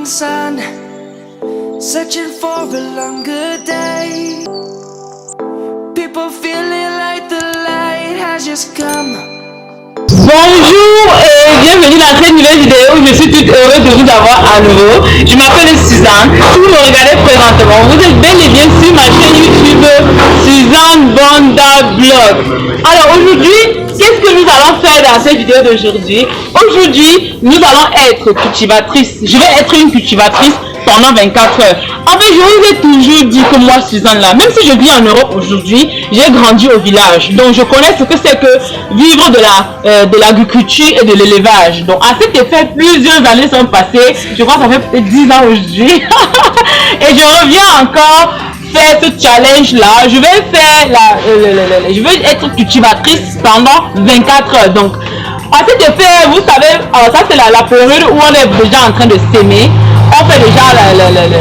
sun, searching for a longer day. People feeling like the light has just come. Bonjour et bienvenue dans cette nouvelle vidéo. Je suis toute heureuse de vous avoir à nouveau. Je m'appelle Suzanne. Si vous me regardez présentement, vous êtes bel et bien sur ma chaîne YouTube Suzanne Bonda Blog. Alors aujourd'hui, qu'est-ce que nous allons faire dans cette vidéo d'aujourd'hui? Aujourd'hui, nous allons être cultivatrices. Je vais être une cultivatrice pendant 24 heures. En fait, je vous ai toujours dit que moi, Suzanne là, même si je vis en Europe aujourd'hui, j'ai grandi au village. Donc, je connais ce que c'est que vivre de l'agriculture et de l'élevage. Donc, à cet effet, plusieurs années sont passées. Je crois que ça fait peut-être 10 ans aujourd'hui. Et je reviens encore faire ce challenge là. Je vais faire je vais être cultivatrice pendant 24 heures. Donc, à cet effet, vous savez, ça c'est la période où on est déjà en train de s'aimer. On fait déjà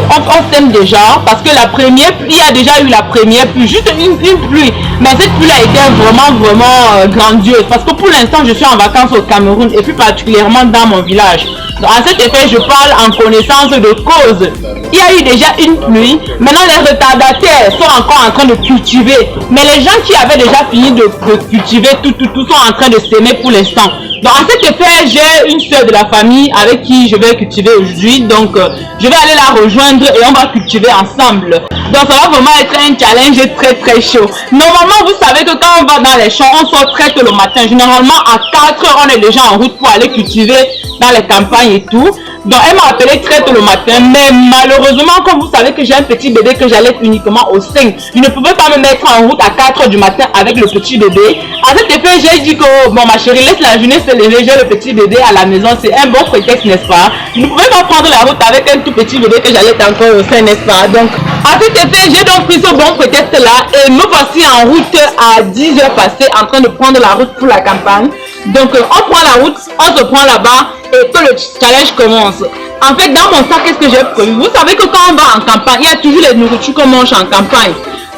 on sème déjà parce que la première, il y a déjà eu la première pluie, juste une pluie, mais cette pluie a été vraiment grandiose parce que pour l'instant je suis en vacances au Cameroun et plus particulièrement dans mon village. Donc à cet effet je parle en connaissance de cause. Il y a eu déjà une pluie, maintenant les retardataires sont encore en train de cultiver, mais les gens qui avaient déjà fini de cultiver tout sont en train de s'aimer pour l'instant. Donc à cet effet, j'ai une soeur de la famille avec qui je vais cultiver aujourd'hui. Donc je vais aller la rejoindre et on va cultiver ensemble. Donc ça va vraiment être un challenge très chaud. Normalement, vous savez que quand on va dans les champs, on sort très tôt le matin. Généralement à 4 heures, on est déjà en route pour aller cultiver dans les campagnes et tout. Donc elle m'a appelé très tôt le matin, mais malheureusement, comme vous savez que j'ai un petit bébé que j'allais uniquement au sein, je ne pouvais pas me mettre en route à 4 heures du matin avec le petit bébé. À cet effet, j'ai dit que bon ma chérie, laisse la journée se lever, j'ai le petit bébé à la maison, c'est un bon prétexte, n'est-ce pas? Je ne pouvais pas prendre la route avec un tout petit bébé que j'allais encore au sein, n'est-ce pas? Donc à cet effet, j'ai donc pris ce bon prétexte là et me voici en route à 10 heures passées en train de prendre la route pour la campagne. Donc on prend la route, on se prend là-bas et que le challenge commence. En fait, dans mon sac, qu'est-ce que j'ai prévu? Vous savez que quand on va en campagne, il y a toujours les nourritures qu'on mange en campagne.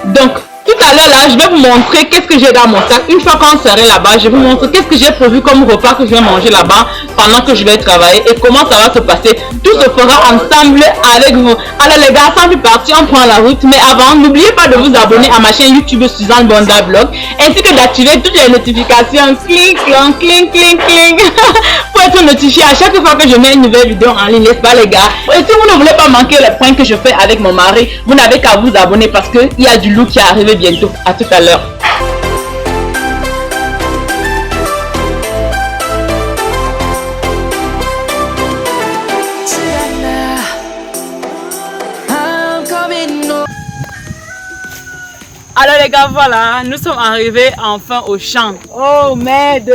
Donc, tout à l'heure là, je vais vous montrer qu'est-ce que j'ai dans mon sac. Une fois qu'on serait là-bas, je vais vous montrer qu'est-ce que j'ai prévu comme repas que je vais manger là-bas pendant que je vais travailler et comment ça va se passer. Tout se fera ensemble avec vous. Alors les gars, sans plus partir, on prend la route. Mais avant, n'oubliez pas de vous abonner à ma chaîne YouTube Suzanne Bonda Blog ainsi que d'activer toutes les notifications. Cling, clang, cling, cling, cling. Pour être notifié à chaque fois que je mets une nouvelle vidéo en ligne, n'est-ce pas les gars? Et si vous ne voulez pas manquer les points que je fais avec mon mari, vous n'avez qu'à vous abonner parce qu'il y a du lourd qui est arrivé bientôt. À tout à l'heure. Alors les gars, voilà, nous sommes arrivés enfin au champ. Oh merde,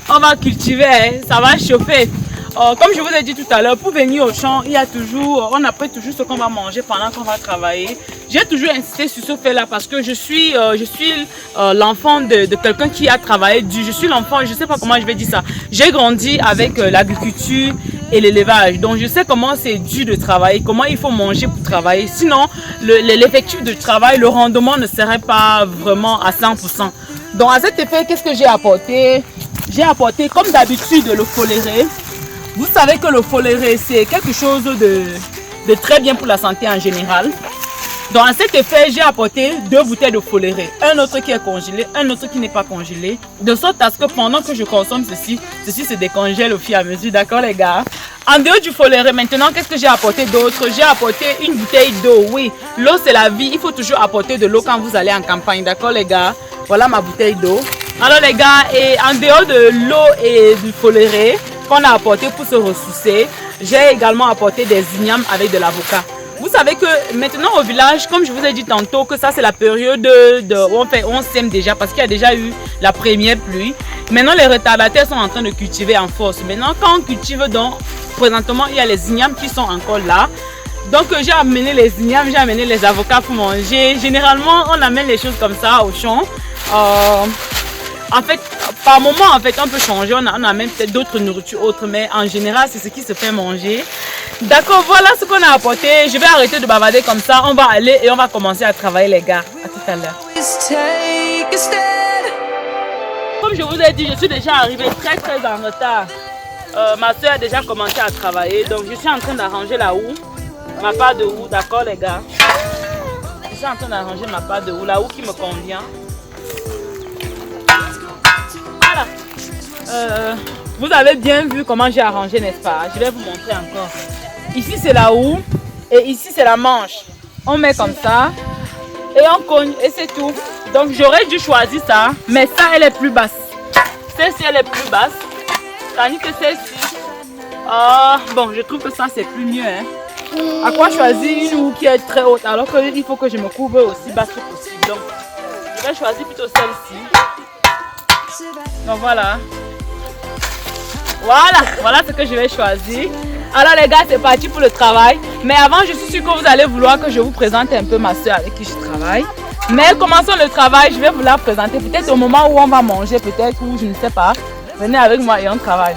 on va cultiver, hein, ça va chauffer. Comme je vous ai dit tout à l'heure, pour venir au champ, il y a toujours, on apprend toujours ce qu'on va manger pendant qu'on va travailler. J'ai toujours insisté sur ce fait là parce que je suis l'enfant de quelqu'un qui a travaillé dur. Je suis l'enfant, je ne sais pas comment je vais dire ça. J'ai grandi avec l'agriculture et l'élevage. Donc je sais comment c'est dur de travailler, comment il faut manger pour travailler. Sinon, l'effectif de travail, le rendement ne serait pas vraiment à 100%. Donc à cet effet, qu'est-ce que j'ai apporté? J'ai apporté comme d'habitude le foléré. Vous savez que le foléré, c'est quelque chose de très bien pour la santé en général. Donc à cet effet, j'ai apporté 2 bouteilles de foléré. Un autre qui est congelé, un autre qui n'est pas congelé. De sorte à ce que pendant que je consomme ceci se décongèle au fur et à mesure. D'accord les gars? En dehors du foléré, maintenant, qu'est-ce que j'ai apporté d'autre? J'ai apporté une bouteille d'eau. Oui, l'eau c'est la vie. Il faut toujours apporter de l'eau quand vous allez en campagne. D'accord les gars? Voilà ma bouteille d'eau. Alors les gars, et en dehors de l'eau et du foléré qu'on a apporté pour se ressourcer, j'ai également apporté des ignames avec de l'avocat. Vous savez que maintenant au village, comme je vous ai dit tantôt, que ça c'est la période où on sème déjà parce qu'il y a déjà eu la première pluie. Maintenant les retardataires sont en train de cultiver en force. Maintenant quand on cultive donc, présentement il y a les ignames qui sont encore là. Donc j'ai amené les ignames, j'ai amené les avocats pour manger. Généralement on amène les choses comme ça au champ. En fait, par moment, en fait, on peut changer, on amène peut-être d'autres nourritures autres, mais en général, c'est ce qui se fait manger. D'accord, voilà ce qu'on a apporté. Je vais arrêter de bavarder comme ça. On va aller et on va commencer à travailler, les gars. À tout à l'heure. Comme je vous ai dit, je suis déjà arrivé très en retard. Ma soeur a déjà commencé à travailler, donc je suis en train d'arranger la houe, ma part de houe, d'accord les gars? Je suis en train d'arranger ma part de houe, la houe qui me convient. Voilà. Vous avez bien vu comment j'ai arrangé, n'est-ce pas? Je vais vous montrer encore. Ici c'est la houe et ici c'est la manche. On met comme ça et on cogne et c'est tout. Donc j'aurais dû choisir ça, mais ça elle est plus basse. Celle-ci elle est plus basse. Tandis que celle-ci, bon, je trouve que ça c'est plus mieux. Hein. À quoi choisir une houe qui est très haute alors qu'il faut que je me couvre aussi basse que possible. Donc, je vais choisir plutôt celle-ci. Donc voilà. Voilà ce que je vais choisir. Alors les gars, c'est parti pour le travail. Mais avant, je suis sûre que vous allez vouloir que je vous présente un peu ma soeur avec qui je travaille. Mais commençons le travail, je vais vous la présenter. Peut-être au moment où on va manger, peut-être, ou je ne sais pas. Venez avec moi et on travaille.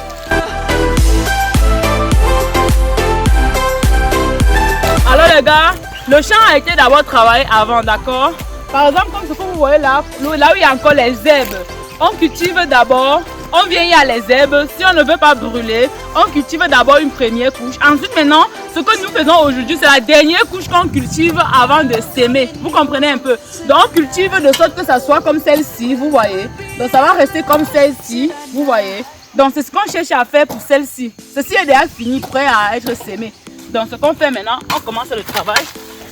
Alors les gars, le champ a été d'abord travaillé avant, d'accord? Par exemple, comme ce que vous voyez là, là où il y a encore les herbes, on cultive d'abord, on vient, il y a les herbes. Si on ne veut pas brûler, on cultive d'abord une première couche. Ensuite maintenant, ce que nous faisons aujourd'hui, c'est la dernière couche qu'on cultive avant de s'aimer. Vous comprenez un peu? Donc on cultive de sorte que ça soit comme celle-ci, vous voyez. Donc ça va rester comme celle-ci, vous voyez. Donc c'est ce qu'on cherche à faire pour celle-ci. Ceci est déjà fini, prêt à être sémé. Donc ce qu'on fait maintenant, on commence le travail.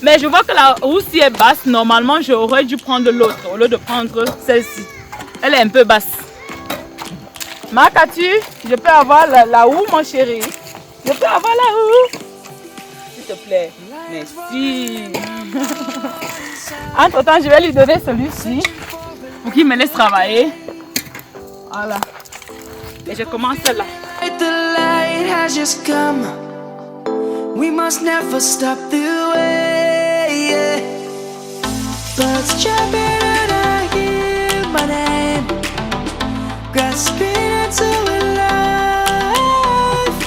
Mais je vois que la houe si est basse, normalement j'aurais dû prendre l'autre au lieu de prendre celle-ci. Elle est un peu basse. Marc-tu, je peux avoir la houe mon chéri? Je peux avoir la houe? S'il te plaît. Merci. Entre temps, je vais lui donner celui-ci pour qu'il me laisse travailler. Voilà. Et je commence là. The light has just come. We must never stop the way. Yeah. Birds jumping and I hear my name, grasping into life.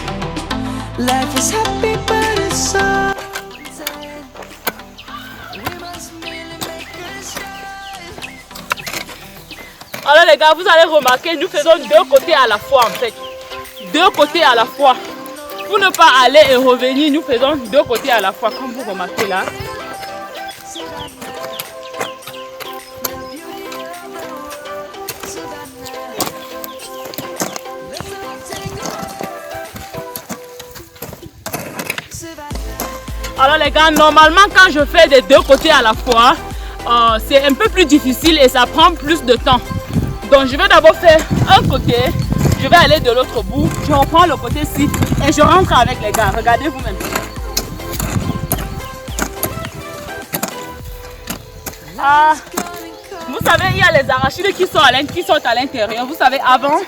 Life is happy but it's so sad. We must merely make a start. Alors les gars, vous allez remarquer, nous faisons deux côtés à la fois en fait. Deux côtés à la fois. Pour ne pas aller et revenir, nous faisons deux côtés à la fois, comme vous remarquez là. Alors les gars, normalement quand je fais des deux côtés à la fois, c'est un peu plus difficile et ça prend plus de temps. Donc je vais d'abord faire un côté, je vais aller de l'autre bout, je reprends le côté-ci et je rentre avec les gars. Regardez vous-même. Vous savez, il y a les arachides qui sont à l'intérieur. Vous savez, avant,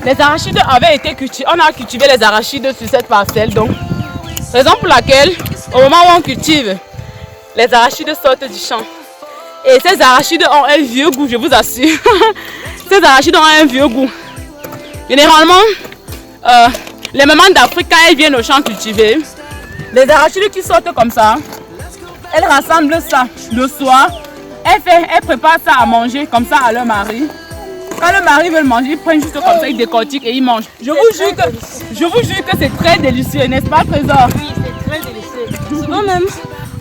les arachides avaient été cultivés. On a cultivé les arachides sur cette parcelle. Donc, raison pour laquelle, au moment où on cultive, les arachides sortent du champ. Et ces arachides ont un vieux goût, je vous assure. Ces arachides ont un vieux goût. Généralement, les mamans d'Afrique, quand elles viennent au champ cultiver, les arachides qui sortent comme ça, elles rassemblent ça le soir. Elles préparent ça à manger comme ça à leur mari. Quand le mari veut le manger, ils prennent juste comme ça, ils décortiquent et ils mangent. Je vous jure que c'est très délicieux, n'est-ce pas, Trésor? Oui, c'est très délicieux. Souvent même,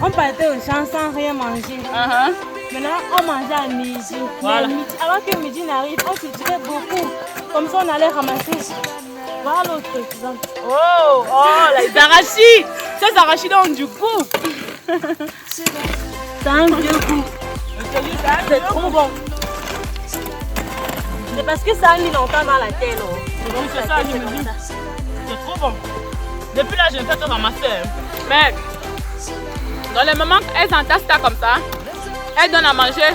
on partait au champ sans rien manger. Maintenant, on mangeait à midi. Voilà. Avant que midi n'arrive, on cultivait beaucoup. Comme ça, on allait ramasser. Voilà l'autre exemple. Oh, les arachides! Ces arachides ont du goût. C'est un vieux goût. C'est trop bon. C'est parce que ça a mis longtemps dans la terre. Donc c'est ça, je me dis. C'est trop bon. Depuis là, je ne fais que ramasser. Mais dans les moments elles entassent ça comme ça, elles donnent à manger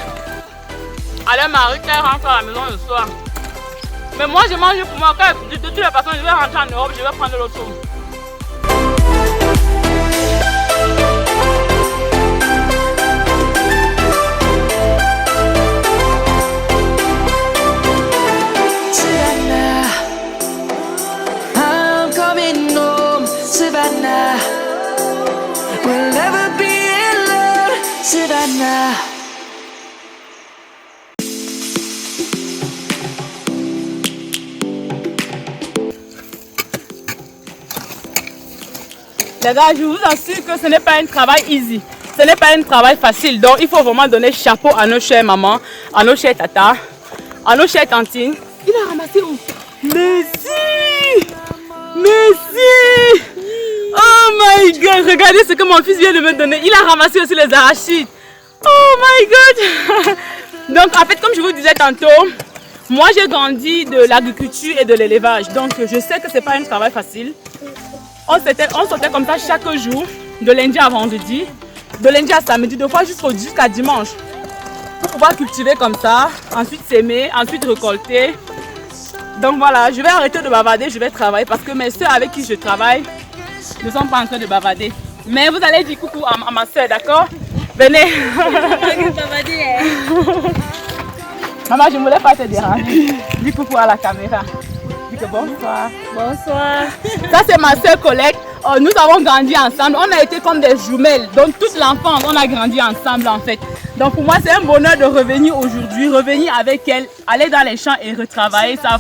à leur mari quand elles rentrent à la maison le soir. Mais moi, je mange pour moi. Quand, de toutes les façons, je vais rentrer en Europe, je vais prendre l'autre chose. Savannah, we'll never be alone, Savannah. Les gars, je vous assure que ce n'est pas un travail easy. Ce n'est pas un travail facile. Donc, il faut vraiment donner chapeau à nos chères mamans, à nos chères tatas, à nos chères tantines. Il a ramassé où? Merci! Merci! Oh my God! Regardez ce que mon fils vient de me donner. Il a ramassé aussi les arachides. Oh my God! Donc, en fait, comme je vous disais tantôt, moi, j'ai grandi de l'agriculture et de l'élevage. Donc, je sais que ce n'est pas un travail facile. On sortait comme ça chaque jour, de lundi à vendredi, de lundi à samedi, deux fois jusqu'à dimanche. Pour pouvoir cultiver comme ça, ensuite s'aimer, ensuite récolter. Donc voilà, je vais arrêter de bavarder, je vais travailler parce que mes soeurs avec qui je travaille ne sont pas en train de bavarder. Mais vous allez dire coucou à ma soeur, d'accord? Venez. Maman, je ne voulais pas te déranger. Dis coucou à la caméra. Dis que bonsoir. Bonsoir. Ça, c'est ma soeur Colette. Nous avons grandi ensemble. On a été comme des jumelles. Donc, toute l'enfance, on a grandi ensemble en fait. Donc, pour moi, c'est un bonheur de revenir aujourd'hui, revenir avec elle, aller dans les champs et retravailler. Ça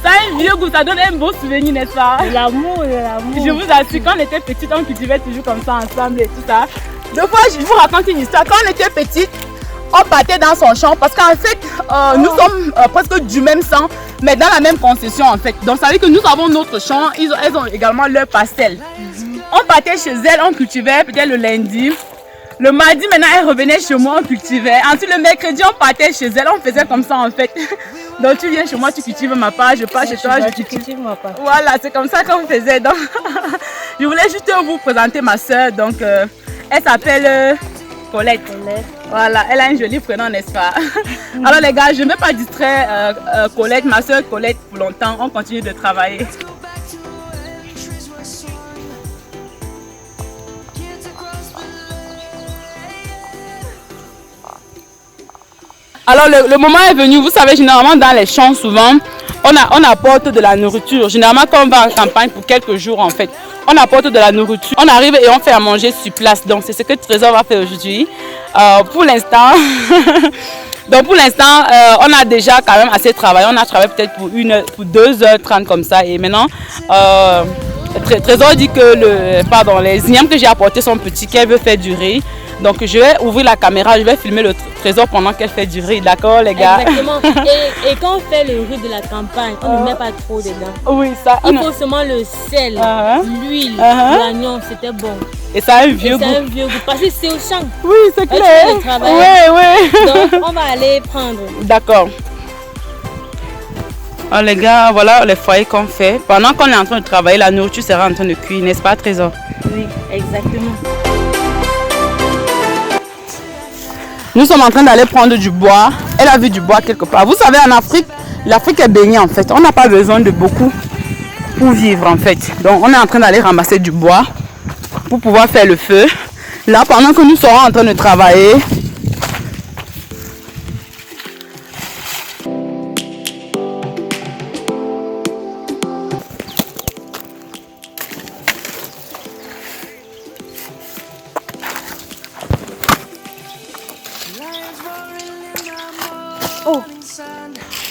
a un vieux goût, ça donne un beau souvenir, n'est-ce pas? De l'amour, de l'amour. Je vous assure, quand on était petite, on cultivait toujours comme ça ensemble et tout ça. Deux fois, je vous raconte une histoire. Quand on était petite, on partait dans son champ parce qu'en fait, nous sommes presque du même sang, mais dans la même concession en fait. Donc ça veut dire que nous avons notre champ, elles ont également leur parcelle. On partait chez elles, on cultivait peut-être le lundi. Le mardi, maintenant, elles revenaient chez moi, on cultivait. Ensuite, le mercredi, on partait chez elles, on faisait comme ça en fait. Donc tu viens chez moi, tu cultives ma part, je pars chez toi, je cultive ma part. Voilà, c'est comme ça qu'on faisait. Donc, je voulais juste vous présenter ma soeur. Donc, elle s'appelle Colette. Voilà, elle a un joli prénom, n'est-ce pas? Alors les gars, je ne vais pas distraire Colette, ma soeur Colette pour longtemps. On continue de travailler. Alors le moment est venu, vous savez, généralement dans les champs souvent, on apporte de la nourriture. Généralement quand on va en campagne pour quelques jours en fait, on apporte de la nourriture. On arrive et on fait à manger sur place. Donc c'est ce que Trésor va faire aujourd'hui. Pour l'instant, on a déjà quand même assez travaillé. On a travaillé peut-être pour 2h30 comme ça. Et maintenant, Trésor dit que les ignames que j'ai apportés sont petits, qu'elle veut faire du riz. Donc je vais ouvrir la caméra, je vais filmer le Trésor pendant qu'elle fait du riz, d'accord les gars? Exactement. Et quand on fait le riz de la campagne, on ne met pas trop dedans. Oui, ça. Il faut seulement le sel, l'huile, l'oignon, c'était bon. Et ça a un vieux goût. C'est un vieux goût, parce que c'est au champ. Oui, c'est clair. Oui. Donc on va aller prendre. D'accord. Alors les gars, voilà les foyers qu'on fait. Pendant qu'on est en train de travailler, la nourriture sera en train de cuire, n'est-ce pas Trésor? Oui, exactement. Nous sommes en train d'aller prendre du bois. Elle a vu du bois quelque part. Vous savez, en Afrique, l'Afrique est baignée en fait. On n'a pas besoin de beaucoup pour vivre en fait. Donc on est en train d'aller ramasser du bois pour pouvoir faire le feu. Là, pendant que nous serons en train de travailler,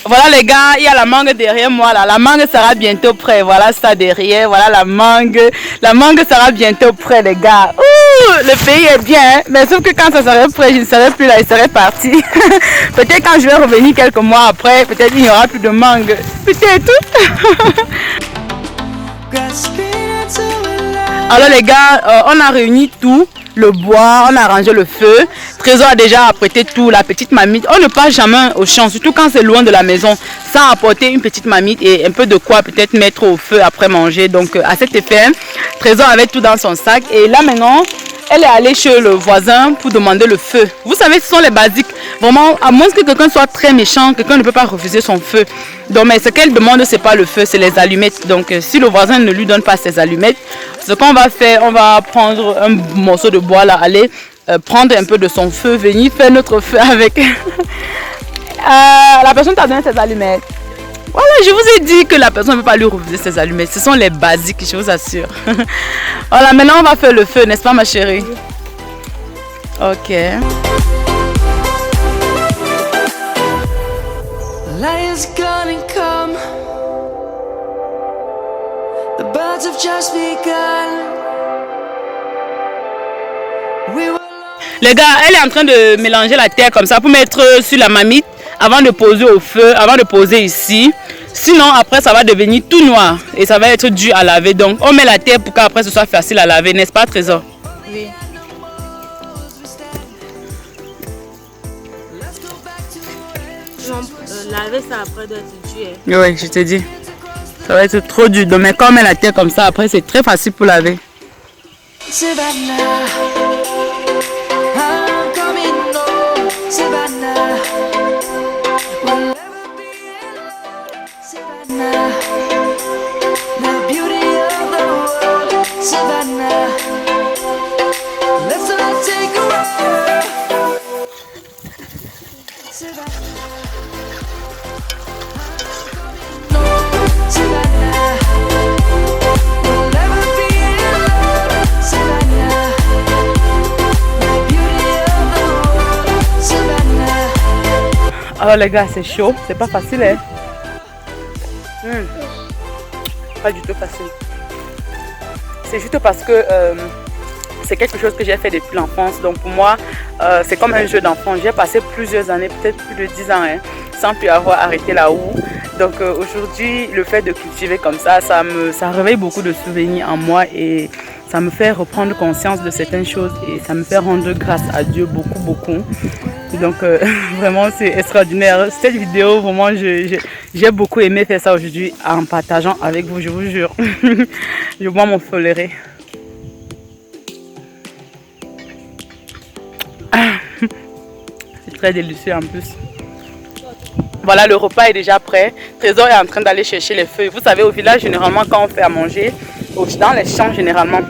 voilà les gars, il y a la mangue derrière moi là. La mangue sera bientôt prête. Voilà ça derrière. Voilà la mangue. La mangue sera bientôt prête les gars. Ouh, le pays est bien. Hein? Mais sauf que quand ça serait prêt, je ne serai plus là. Il serait parti. Peut-être quand je vais revenir quelques mois après, peut-être il n'y aura plus de mangue. Peut-être. Alors les gars, on a réuni tout. Le bois, on a arrangé le feu. Trésor a déjà apprêté tout, la petite marmite. On ne part jamais au champ, surtout quand c'est loin de la maison, sans apporter une petite marmite et un peu de quoi peut-être mettre au feu après manger. Donc à cet effet, Trésor avait tout dans son sac. Et là maintenant, elle est allée chez le voisin pour demander le feu. Vous savez, ce sont les basiques. Vraiment, à moins que quelqu'un soit très méchant, quelqu'un ne peut pas refuser son feu. Donc, mais ce qu'elle demande, ce n'est pas le feu, c'est les allumettes. Donc, si le voisin ne lui donne pas ses allumettes, ce qu'on va faire, on va prendre un morceau de bois là, aller prendre un peu de son feu, venir faire notre feu avec. La personne t'a donné ses allumettes. Voilà, je vous ai dit que la personne ne peut pas lui refuser ses allumettes. Ce sont les basiques, je vous assure. Voilà, maintenant on va faire le feu, n'est-ce pas ma chérie? Ok. Lion's gonna come. The birds have just begun. We were Les gars, elle est en train de mélanger la terre comme ça pour mettre sur la marmite avant de poser au feu, avant de poser ici. Sinon, après, ça va devenir tout noir et ça va être dur à laver. Donc, on met la terre pour qu'après, ce soit facile à laver, n'est-ce pas, Trésor? Oui. Non, laver ça après doit être dur. Oui, je te dis. Ça va être trop dur. Donc, mais quand on met la terre comme ça, après, c'est très facile pour laver. Savannah. I'm coming home, Savannah. We'll never be alone, Savannah. The beauty of the world, Savannah. Let's all take a ride. Savannah. Savannah. We'll never be alone, Savannah. The beauty of the world, Savannah. Alors les gars, c'est chaud, c'est pas facile, hein? Pas du tout facile. C'est juste parce que c'est quelque chose que j'ai fait depuis l'enfance. Donc pour moi, c'est comme un jeu d'enfant. J'ai passé plusieurs années, peut-être plus de 10 ans, hein, sans plus avoir arrêté la houe. Donc aujourd'hui, le fait de cultiver comme ça réveille beaucoup de souvenirs en moi et ça me fait reprendre conscience de certaines choses et ça me fait rendre grâce à Dieu beaucoup, beaucoup. Donc vraiment, c'est extraordinaire. Cette vidéo, vraiment, j'ai beaucoup aimé faire ça aujourd'hui en partageant avec vous, je vous jure. Je bois mon foléré. C'est très délicieux en plus. Voilà, le repas est déjà prêt. Trésor est en train d'aller chercher les feuilles. Vous savez, au village, généralement, quand on fait à manger, dans les champs, généralement,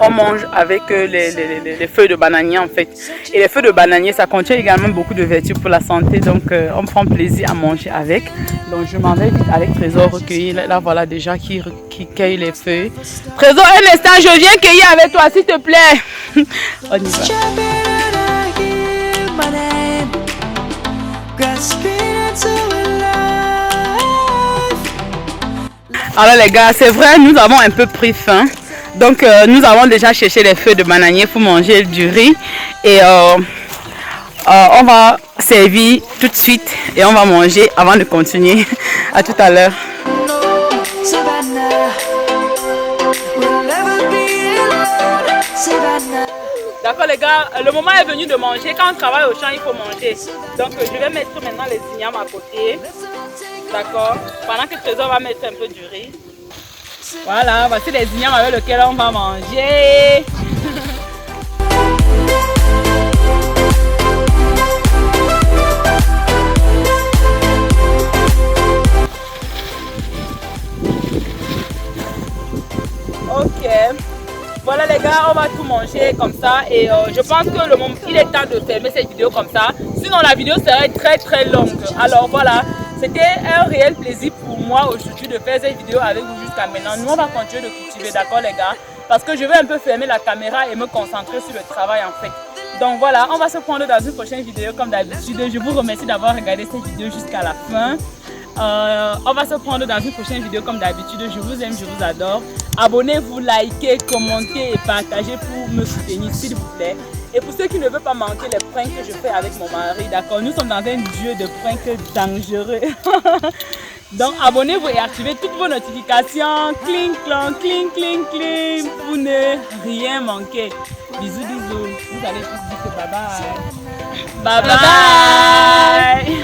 on mange avec les feuilles de bananier, en fait. Et les feuilles de bananier, ça contient également beaucoup de vertus pour la santé. Donc, on prend plaisir à manger avec. Donc, je m'en vais vite avec Trésor recueillir. Là, voilà déjà qui cueille les feuilles. Trésor, un instant, je viens cueillir avec toi, s'il te plaît. On y va. Alors les gars, c'est vrai, nous avons un peu pris faim. Donc nous avons déjà cherché les feuilles de bananier pour manger du riz. Et on va servir tout de suite et on va manger avant de continuer. À tout à l'heure. D'accord les gars, le moment est venu de manger. Quand on travaille au champ, il faut manger. Donc je vais mettre maintenant les ignames à côté. D'accord. Pendant que Trésor va mettre un peu du riz. Voilà, voici les ignames avec lesquels on va manger. Ok. Voilà les gars, on va tout manger comme ça et je pense que le moment, il est temps de fermer cette vidéo comme ça. Sinon la vidéo serait très longue. Alors voilà, c'était un réel plaisir pour moi aujourd'hui de faire cette vidéo avec vous jusqu'à maintenant. Nous on va continuer de cultiver, d'accord les gars? Parce que je vais un peu fermer la caméra et me concentrer sur le travail en fait. Donc voilà, on va se prendre dans une prochaine vidéo comme d'habitude. Je vous remercie d'avoir regardé cette vidéo jusqu'à la fin. On va se prendre dans une prochaine vidéo comme d'habitude. Je vous aime, je vous adore. Abonnez-vous, likez, commentez et partagez pour me soutenir s'il vous plaît. Et pour ceux qui ne veulent pas manquer les pranks que je fais avec mon mari, d'accord, nous sommes dans un duo de pranks dangereux. Donc abonnez-vous et activez toutes vos notifications. Cling, clang, cling, cling, cling. Pour ne rien manquer. Bisous, bisous. Vous allez tous dire bye bye. Bye bye.